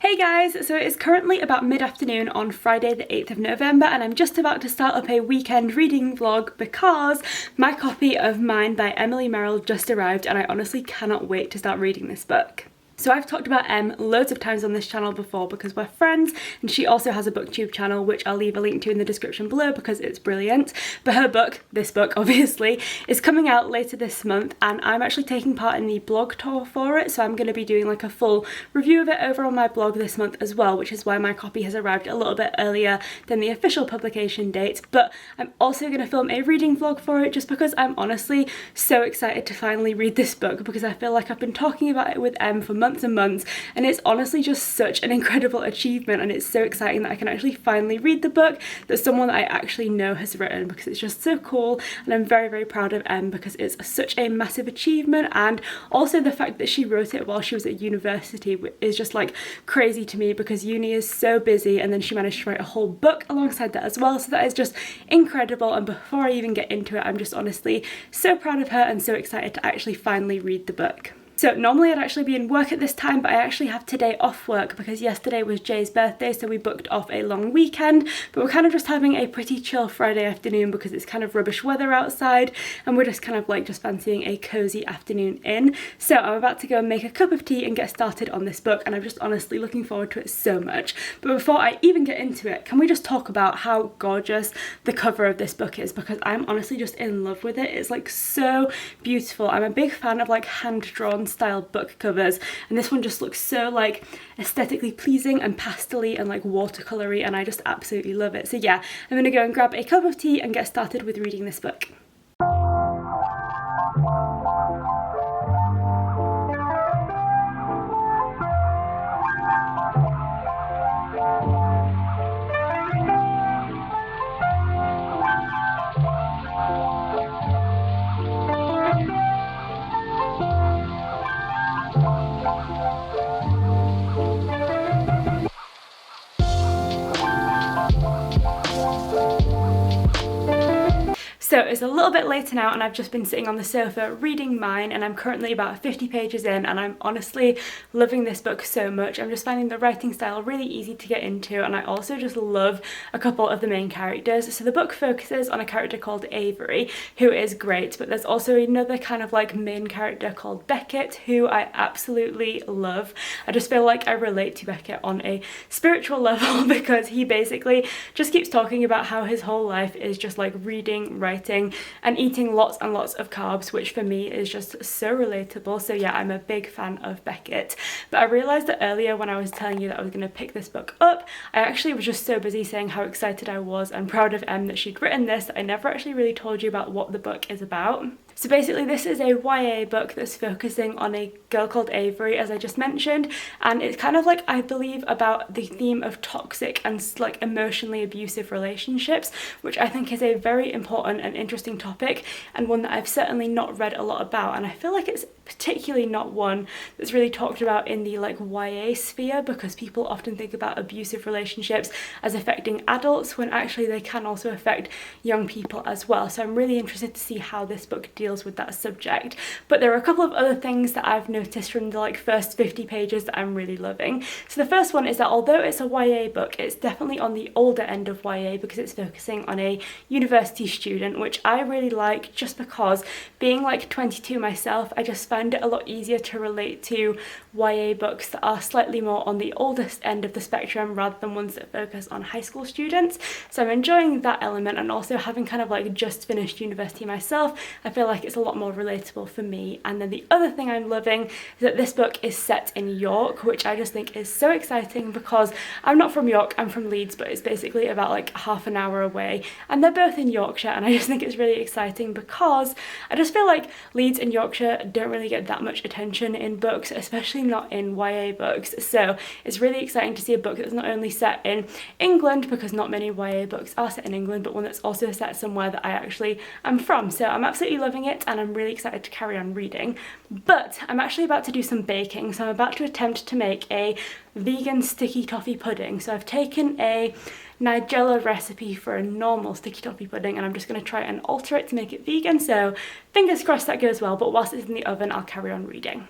Hey guys, so it's currently about mid-afternoon on Friday the 8th of November and I'm just about to start up a weekend reading vlog because my copy of Mine by Emily Merrill just arrived and I honestly cannot wait to start reading this book. So I've talked about Em loads of times on this channel before because we're friends, and she also has a booktube channel which I'll leave a link to in the description below because it's brilliant. But her book, this book obviously, is coming out later this month and I'm actually taking part in the blog tour for it, so I'm going to be doing like a full review of it over on my blog this month as well, which is why my copy has arrived a little bit earlier than the official publication date. But I'm also going to film a reading vlog for it just because I'm honestly so excited to finally read this book because I feel like I've been talking about it with Em for months and months, and it's honestly just such an incredible achievement, and it's so exciting that I can actually finally read the book that someone that I actually know has written, because it's just so cool. And I'm very, very proud of Em because it's such a massive achievement, and also the fact that she wrote it while she was at university is just like crazy to me because uni is so busy, and then she managed to write a whole book alongside that as well, so that is just incredible. And before I even get into it, I'm just honestly so proud of her and so excited to actually finally read the book. So normally I'd actually be in work at this time, but I actually have today off work because yesterday was Jay's birthday, so we booked off a long weekend, but we're kind of just having a pretty chill Friday afternoon because it's kind of rubbish weather outside and we're just kind of like just fancying a cozy afternoon in. So I'm about to go and make a cup of tea and get started on this book, and I'm just honestly looking forward to it so much. But before I even get into it, can we just talk about how gorgeous the cover of this book is, because I'm honestly just in love with it. It's like so beautiful. I'm a big fan of like hand-drawn style book covers, and this one just looks so like aesthetically pleasing and pastel-y and like watercolory, and I just absolutely love it. So yeah, I'm gonna go and grab a cup of tea and get started with reading this book. So it's a little bit later now and I've just been sitting on the sofa reading Mine, and I'm currently about 50 pages in and I'm honestly loving this book so much. I'm just finding the writing style really easy to get into, and I also just love a couple of the main characters. So the book focuses on a character called Avery, who is great, but there's also another kind of like main character called Beckett, who I absolutely love. I just feel like I relate to Beckett on a spiritual level because he basically just keeps talking about how his whole life is just like reading, writing, and eating lots and lots of carbs, which for me is just so relatable. So yeah, I'm a big fan of Beckett. But I realised that earlier when I was telling you that I was going to pick this book up, I actually was just so busy saying how excited I was and proud of Em that she'd written this that I never actually really told you about what the book is about. So basically this is a YA book that's focusing on a girl called Avery, as I just mentioned, and it's kind of like, I believe, about the theme of toxic and like emotionally abusive relationships, which I think is a very important and interesting topic, and one that I've certainly not read a lot about, and I feel like it's particularly not one that's really talked about in the like YA sphere, because people often think about abusive relationships as affecting adults when actually they can also affect young people as well. So I'm really interested to see how this book deals with that subject. But there are a couple of other things that I've noticed from the like first 50 pages that I'm really loving. So the first one is that although it's a YA book, it's definitely on the older end of YA because it's focusing on a university student, which I really like just because, being like 22 myself, I just find it a lot easier to relate to YA books that are slightly more on the oldest end of the spectrum rather than ones that focus on high school students. So I'm enjoying that element, and also having kind of like just finished university myself, I feel like it's a lot more relatable for me. And then the other thing I'm loving is that this book is set in York, which I just think is so exciting because I'm not from York, I'm from Leeds, but it's basically about like half an hour away, and they're both in Yorkshire, and I just think it's really exciting because I just feel like Leeds and Yorkshire don't really get that much attention in books, especially not in YA books. So it's really exciting to see a book that's not only set in England, because not many YA books are set in England, but one that's also set somewhere that I actually am from. So I'm absolutely loving it and I'm really excited to carry on reading. But I'm actually about to do some baking, so I'm about to attempt to make a vegan sticky toffee pudding. So I've taken a Nigella recipe for a normal sticky toffee pudding and I'm just going to try and alter it to make it vegan, so fingers crossed that goes well. But whilst it's in the oven, I'll carry on reading.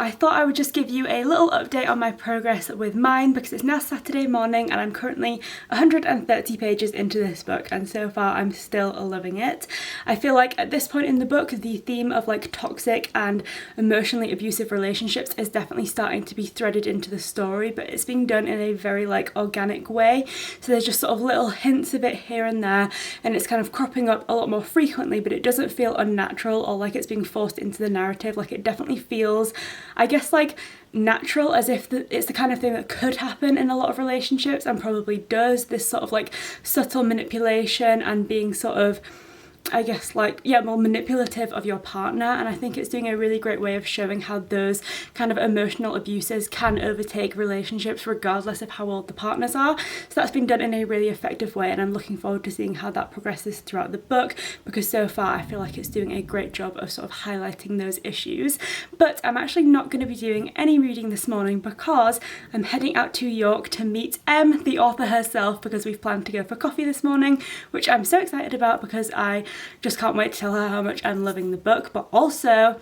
I thought I would just give you a little update on my progress with mine because it's now Saturday morning and I'm currently 130 pages into this book, and so far I'm still loving it. I feel like at this point in the book the theme of like toxic and emotionally abusive relationships is definitely starting to be threaded into the story, but it's being done in a very like organic way. So there's just sort of little hints of it here and there, and it's kind of cropping up a lot more frequently, but it doesn't feel unnatural or like it's being forced into the narrative. Like it definitely feels, I guess, like natural, as if it's the kind of thing that could happen in a lot of relationships and probably does. This sort of like subtle manipulation and being sort of, I guess, like, yeah, more manipulative of your partner, and I think it's doing a really great way of showing how those kind of emotional abuses can overtake relationships regardless of how old the partners are. So that's been done in a really effective way, and I'm looking forward to seeing how that progresses throughout the book, because so far I feel like it's doing a great job of sort of highlighting those issues. But I'm actually not going to be doing any reading this morning because I'm heading out to York to meet Em, the author herself, because we've planned to go for coffee this morning, which I'm so excited about because I just can't wait to tell her how much I'm loving the book. But also,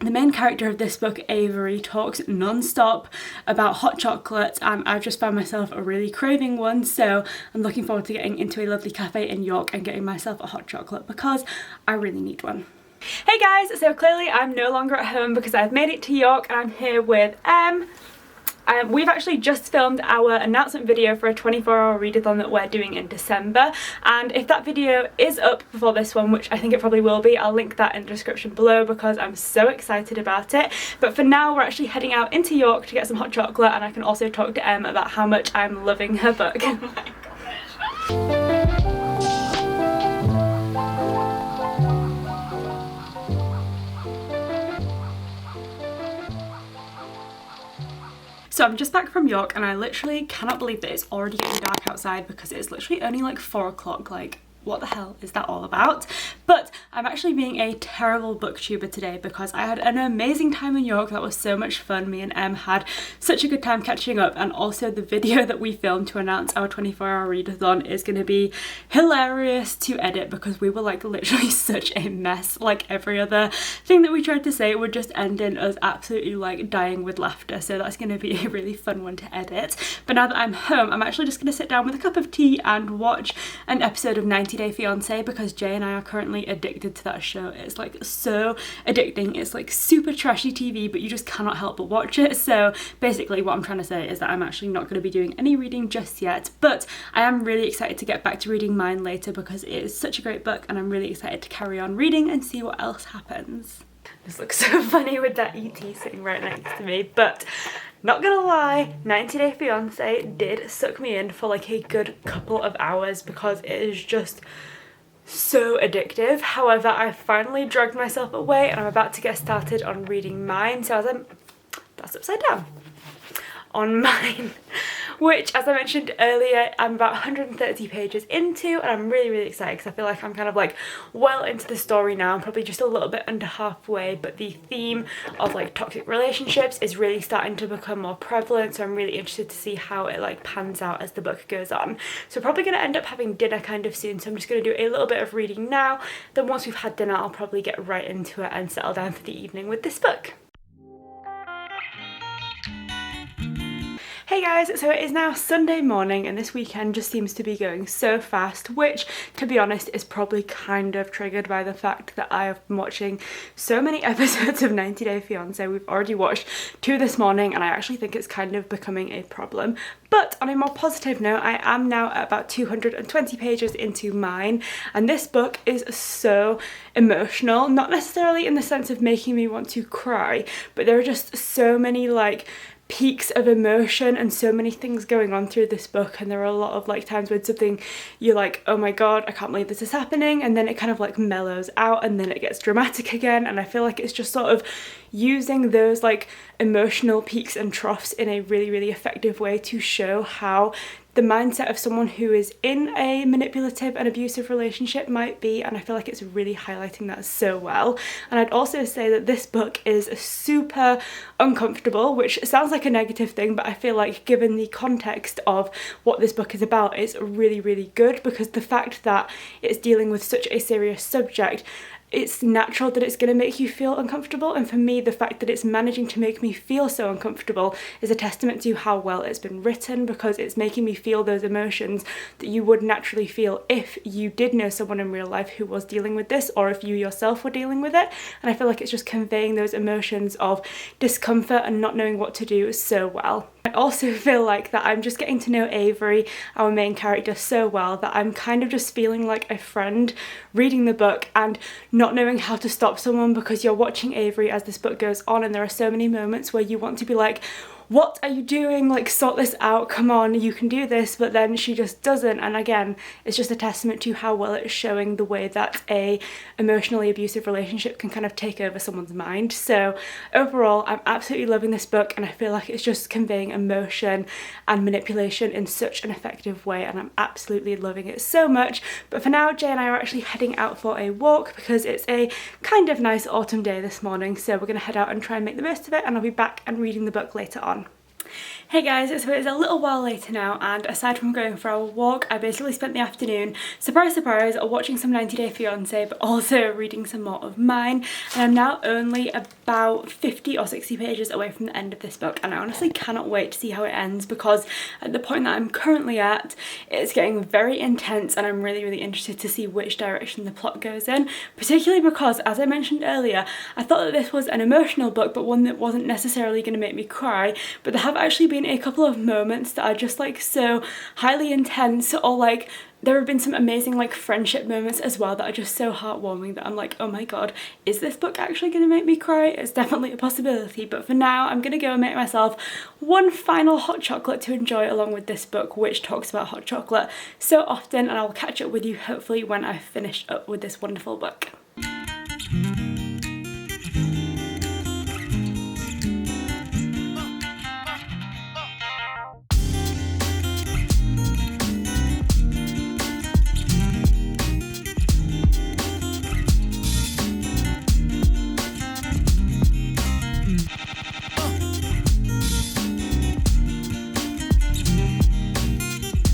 the main character of this book, Avery, talks non-stop about hot chocolate, and I've just found myself a really craving one, so I'm looking forward to getting into a lovely cafe in York and getting myself a hot chocolate because I really need one. Hey guys, so clearly I'm no longer at home because I've made it to York and I'm here with Em. We've actually just filmed our announcement video for a 24-hour readathon that we're doing in December, and if that video is up before this one, which I think it probably will be, I'll link that in the description below because I'm so excited about it. But for now we're actually heading out into York to get some hot chocolate, and I can also talk to Em about how much I'm loving her book. Oh my gosh. So I'm just back from York and I literally cannot believe that it's already getting dark outside because it's literally only like 4 o'clock. Like, what the hell is that all about? But I'm actually being a terrible booktuber today because I had an amazing time in York. That was so much fun. Me and Em had such a good time catching up, and also the video that we filmed to announce our 24-hour readathon is going to be hilarious to edit because we were like literally such a mess. Like every other thing that we tried to say would just end in us absolutely like dying with laughter, so that's going to be a really fun one to edit. But now that I'm home, I'm actually just going to sit down with a cup of tea and watch an episode of 90 Day Fiance because Jay and I are currently addicted to that show. It's like so addicting. It's like super trashy TV, but you just cannot help but watch it. So basically what I'm trying to say is that I'm actually not going to be doing any reading just yet, but I am really excited to get back to reading mine later because it is such a great book and I'm really excited to carry on reading and see what else happens. This looks so funny with that ET sitting right next to me, but not gonna lie, 90 Day Fiance did suck me in for like a good couple of hours because it is just so addictive. However, I finally dragged myself away and I'm about to get started on reading mine. So that's upside down. On mine, which, as I mentioned earlier, I'm about 130 pages into, and I'm really excited because I feel like I'm kind of like well into the story now. I'm probably just a little bit under halfway, but the theme of like toxic relationships is really starting to become more prevalent, so I'm really interested to see how it like pans out as the book goes on. So we're probably going to end up having dinner kind of soon, so I'm just going to do a little bit of reading now, then once we've had dinner I'll probably get right into it and settle down for the evening with this book. Hey guys, so it is now Sunday morning and this weekend just seems to be going so fast, which to be honest is probably kind of triggered by the fact that I have been watching so many episodes of 90 Day Fiance. We've already watched 2 this morning and I actually think it's kind of becoming a problem. But on a more positive note, I am now at about 220 pages into mine, and this book is so emotional, not necessarily in the sense of making me want to cry, but there are just so many like peaks of emotion and so many things going on through this book, and there are a lot of like times when something you're like, oh my god, I can't believe this is happening, and then it kind of like mellows out and then it gets dramatic again, and I feel like it's just sort of using those like emotional peaks and troughs in a really effective way to show how the mindset of someone who is in a manipulative and abusive relationship might be, and I feel like it's really highlighting that so well. And I'd also say that this book is super uncomfortable, which sounds like a negative thing, but I feel like given the context of what this book is about, it's really good, because the fact that it's dealing with such a serious subject it's natural that it's going to make you feel uncomfortable, and for me the fact that it's managing to make me feel so uncomfortable is a testament to how well it's been written, because it's making me feel those emotions that you would naturally feel if you did know someone in real life who was dealing with this, or if you yourself were dealing with it. And I feel like it's just conveying those emotions of discomfort and not knowing what to do so well. I also feel like that I'm just getting to know Avery, our main character, so well that I'm kind of just feeling like a friend reading the book and not knowing how to stop someone, because you're watching Avery as this book goes on and there are so many moments where you want to be like, what are you doing? Like, sort this out, come on, you can do this, but then she just doesn't. And again, it's just a testament to how well it's showing the way that a emotionally abusive relationship can kind of take over someone's mind. So overall, I'm absolutely loving this book, and I feel like it's just conveying emotion and manipulation in such an effective way, and I'm absolutely loving it so much. But for now, Jay and I are actually heading out for a walk because it's a kind of nice autumn day this morning, so we're going to head out and try and make the most of it, and I'll be back and reading the book later on. Hey guys, so it's a little while later now, and aside from going for a walk, I basically spent the afternoon, surprise surprise, watching some 90 Day Fiancé, but also reading some more of Mine, and I'm now only about 50 or 60 pages away from the end of this book, and I honestly cannot wait to see how it ends, because at the point that I'm currently at, it's getting very intense, and I'm really interested to see which direction the plot goes in, particularly because, as I mentioned earlier, I thought that this was an emotional book, but one that wasn't necessarily going to make me cry, but there have actually been a couple of moments that are just like so highly intense, or like there have been some amazing like friendship moments as well that are just so heartwarming that I'm like, oh my god, is this book actually going to make me cry? It's definitely a possibility, but for now I'm going to go and make myself one final hot chocolate to enjoy along with this book, which talks about hot chocolate so often, and I'll catch up with you hopefully when I've finished up with this wonderful book.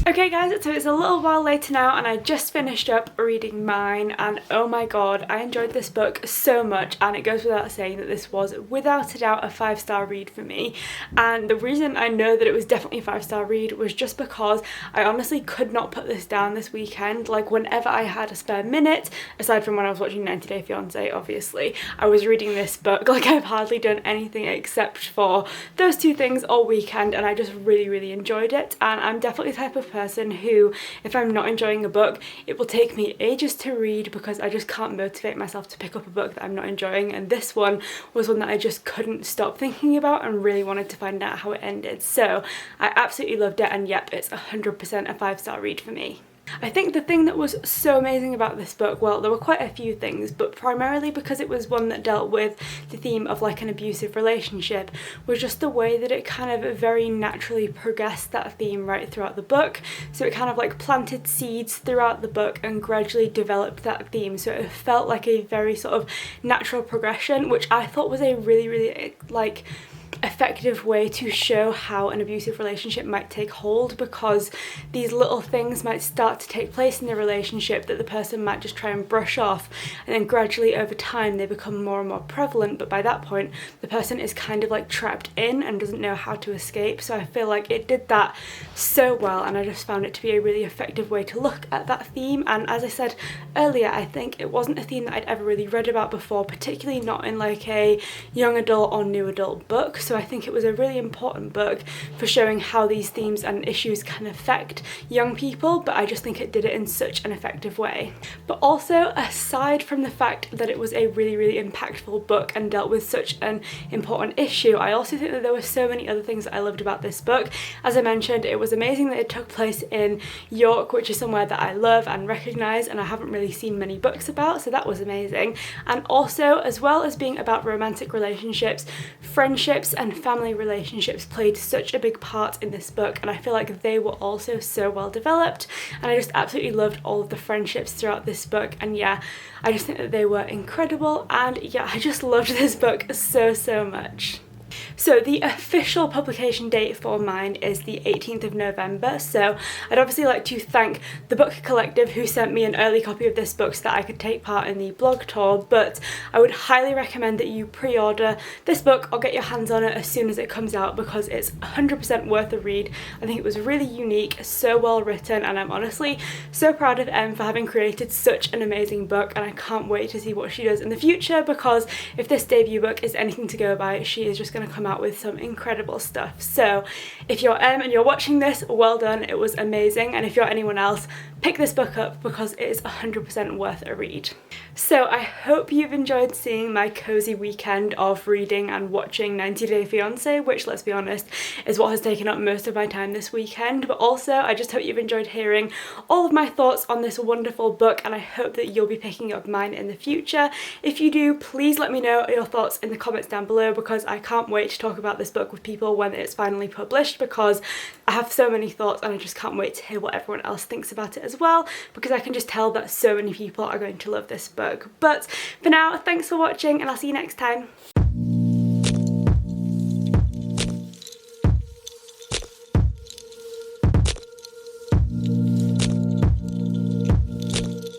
Okay guys, so it's a little while later now, and I just finished up reading Mine, and oh my god, I enjoyed this book so much, and it goes without saying that this was without a doubt a 5-star read for me. And the reason I know that it was definitely a 5-star read was just because I honestly could not put this down this weekend. Like, whenever I had a spare minute, aside from when I was watching 90 Day Fiancé obviously, I was reading this book. Like, I've hardly done anything except for those two things all weekend, and I just really enjoyed it. And I'm definitely the type of person who, if I'm not enjoying a book, it will take me ages to read because I just can't motivate myself to pick up a book that I'm not enjoying, and this one was one that I just couldn't stop thinking about and really wanted to find out how it ended. So I absolutely loved it, and yep, it's 100% a 5-star read for me. I think the thing that was so amazing about this book, well, there were quite a few things, but primarily because it was one that dealt with the theme of like an abusive relationship, was just the way that it kind of very naturally progressed that theme right throughout the book. So it kind of like planted seeds throughout the book and gradually developed that theme, so it felt like a very sort of natural progression, which I thought was a really like effective way to show how an abusive relationship might take hold, because these little things might start to take place in the relationship that the person might just try and brush off, and then gradually over time they become more and more prevalent, but by that point the person is kind of like trapped in and doesn't know how to escape. So I feel like it did that so well, and I just found it to be a really effective way to look at that theme. And as I said earlier, I think it wasn't a theme that I'd ever really read about before, particularly not in like a young adult or new adult book. So I think it was a really important book for showing how these themes and issues can affect young people, but I just think it did it in such an effective way. But also, aside from the fact that it was a really impactful book and dealt with such an important issue, I also think that there were so many other things that I loved about this book. As I mentioned, it was amazing that it took place in York, which is somewhere that I love and recognise and I haven't really seen many books about, so that was amazing. And also, as well as being about romantic relationships, friendships and family relationships played such a big part in this book, and I feel like they were also so well developed, and I just absolutely loved all of the friendships throughout this book. And yeah, I just think that they were incredible, and yeah, I just loved this book so much. So the official publication date for mine is the 18th of November, so I'd obviously like to thank the book collective who sent me an early copy of this book so that I could take part in the blog tour, but I would highly recommend that you pre-order this book or get your hands on it as soon as it comes out because it's 100% worth a read. I think it was really unique, so well written, and I'm honestly so proud of Em for having created such an amazing book, and I can't wait to see what she does in the future because if this debut book is anything to go by, she is just going to come out with some incredible stuff. So if you're Em and you're watching this, well done, it was amazing, and if you're anyone else, pick this book up because it is 100% worth a read. So I hope you've enjoyed seeing my cozy weekend of reading and watching 90 Day Fiancé, which, let's be honest, is what has taken up most of my time this weekend, but also I just hope you've enjoyed hearing all of my thoughts on this wonderful book, and I hope that you'll be picking up mine in the future. If you do, please let me know your thoughts in the comments down below because I can't wait to talk about this book with people when it's finally published because I have so many thoughts and I just can't wait to hear what everyone else thinks about it as well because I can just tell that so many people are going to love this book. But for now, thanks for watching and I'll see you next time.